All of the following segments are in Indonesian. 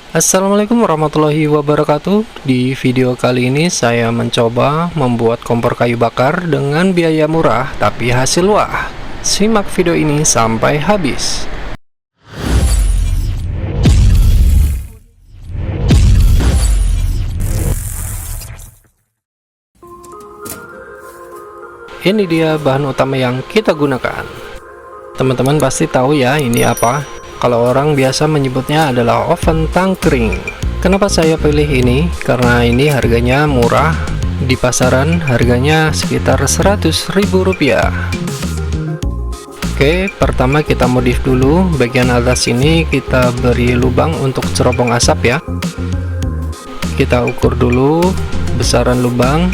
Assalamualaikum warahmatullahi wabarakatuh. Di video kali ini saya mencoba membuat kompor kayu bakar dengan biaya murah tapi hasil wah. Simak video ini sampai habis. Ini dia bahan utama yang kita gunakan. Teman-teman pasti tahu ya ini apa. Kalau orang biasa menyebutnya adalah oven tangkring. Kenapa saya pilih ini? Karena ini harganya murah. Di pasaran harganya sekitar Rp100.000. Oke, pertama kita modif dulu. Bagian atas ini kita beri lubang untuk cerobong asap ya. Kita ukur dulu besaran lubang.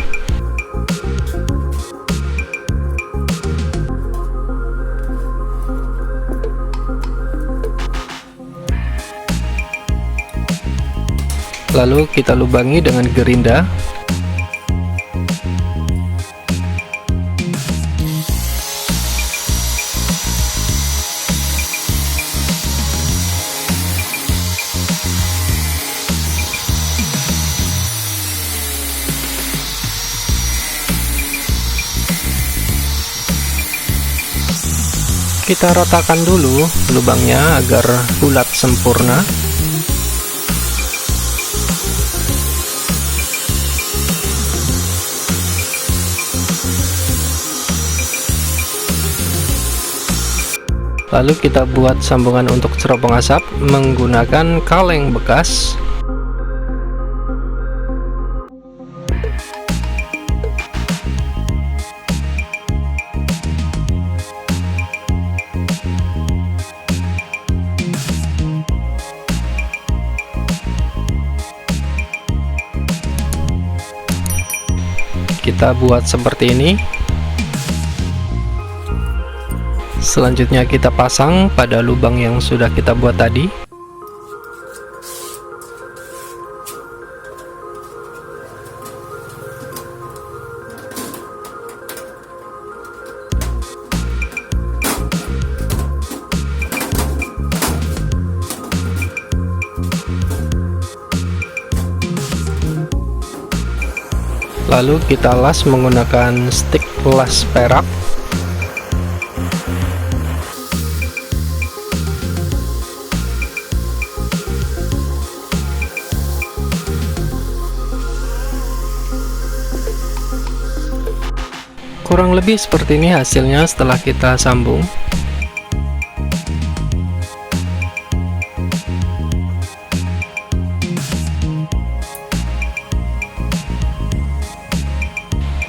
Lalu kita lubangi dengan gerinda. Kita ratakan dulu lubangnya agar bulat sempurna. Lalu kita buat sambungan untuk cerobong asap menggunakan kaleng bekas. Kita buat seperti ini. Selanjutnya kita pasang pada lubang yang sudah kita buat tadi. Lalu kita las menggunakan stick las perak. Kurang lebih seperti ini hasilnya setelah kita sambung.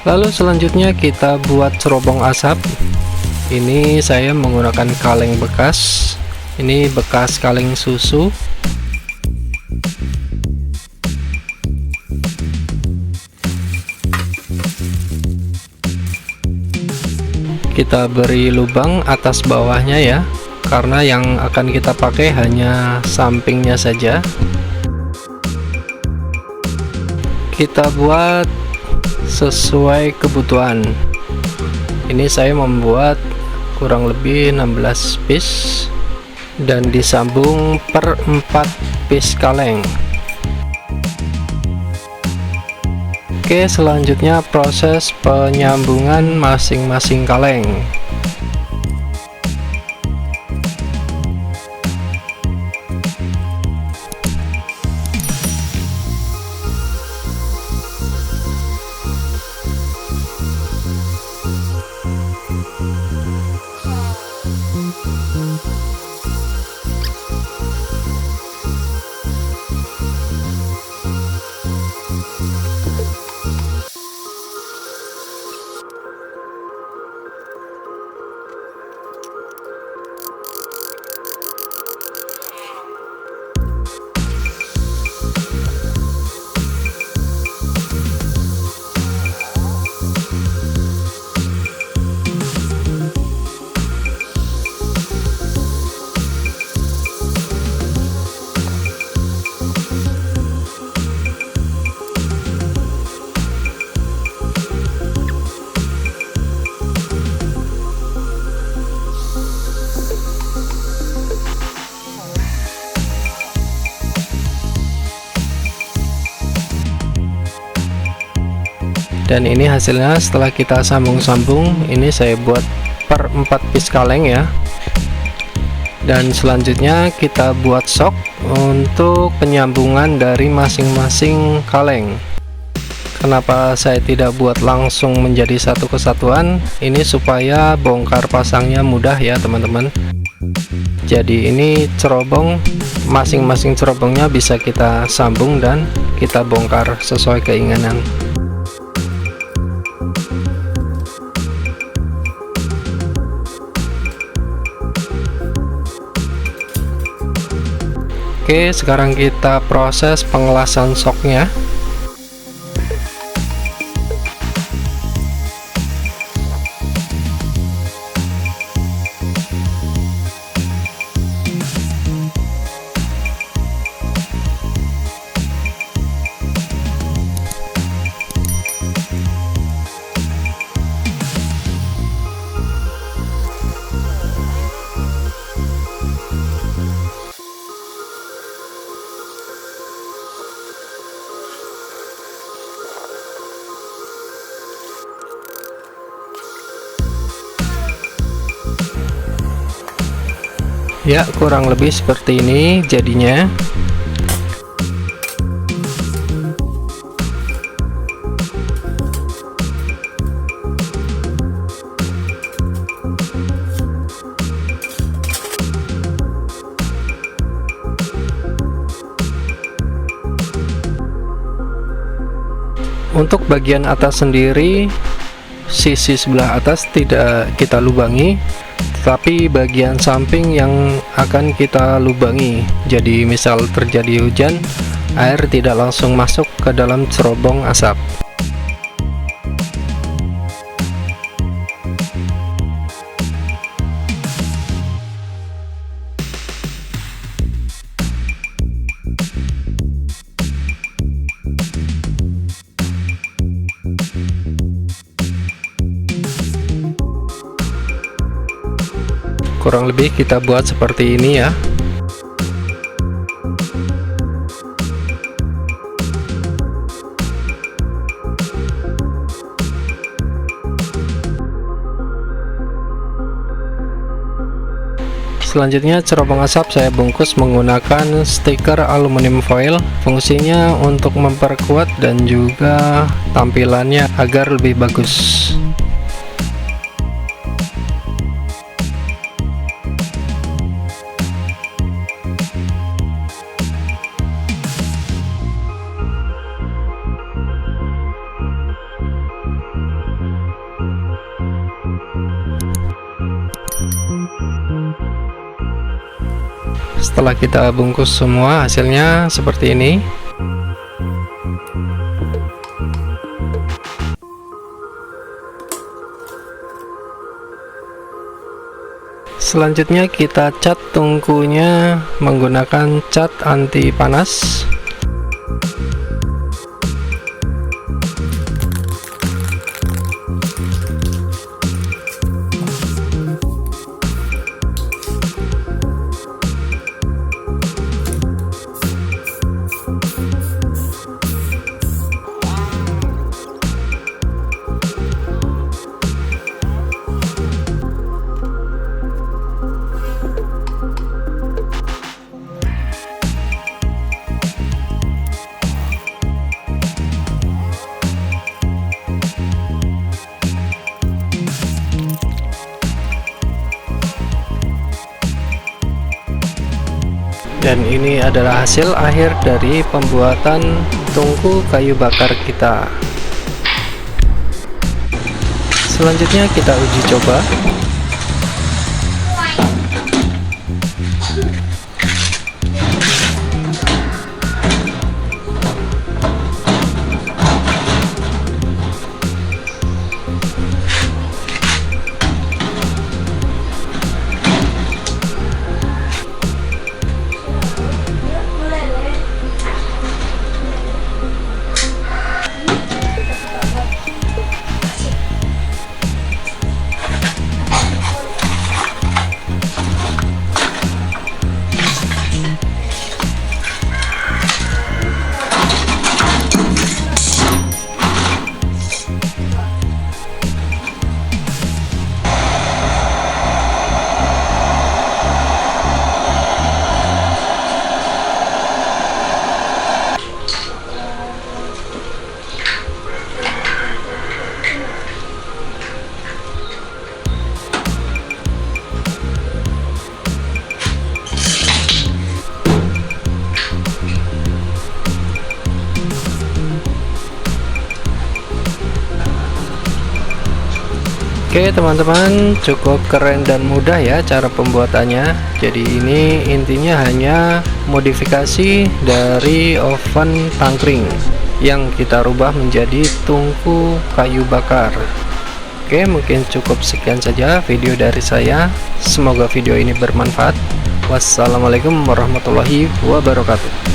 Lalu selanjutnya kita buat cerobong asap. Ini saya menggunakan kaleng bekas. Ini bekas kaleng susu. Kita beri lubang atas bawahnya ya, karena yang akan kita pakai hanya sampingnya saja. Kita buat sesuai kebutuhan. Ini saya membuat kurang lebih 16 piece dan disambung per 4 piece kaleng. Oke, selanjutnya proses penyambungan masing-masing kaleng. Dan ini hasilnya setelah kita sambung-sambung. Ini saya buat per 4 piece kaleng ya. Dan selanjutnya kita buat sok untuk penyambungan dari masing-masing kaleng. Kenapa saya tidak buat langsung menjadi satu kesatuan? Ini supaya bongkar pasangnya mudah ya teman-teman. Jadi ini cerobong, masing-masing cerobongnya bisa kita sambung dan kita bongkar sesuai keinginan. Oke, sekarang kita proses pengelasan soknya. Ya, kurang lebih seperti ini jadinya. Untuk bagian atas sendiri, sisi sebelah atas tidak kita lubangi, tapi bagian samping yang akan kita lubangi. Jadi misal terjadi hujan, air tidak langsung masuk ke dalam cerobong asap. Kurang lebih kita buat seperti ini ya. Selanjutnya cerobong asap saya bungkus menggunakan stiker aluminium foil. Fungsinya untuk memperkuat dan juga tampilannya agar lebih bagus. Setelah kita bungkus semua, hasilnya seperti ini. Selanjutnya kita cat tungkunya menggunakan cat anti panas. Dan ini adalah hasil akhir dari pembuatan tungku kayu bakar kita. Selanjutnya kita uji coba. Oke teman-teman, cukup keren dan mudah ya cara pembuatannya. Jadi ini intinya hanya modifikasi dari oven tangkring yang kita rubah menjadi tungku kayu bakar. Oke, mungkin cukup sekian saja video dari saya. Semoga video ini bermanfaat. Wassalamualaikum warahmatullahi wabarakatuh.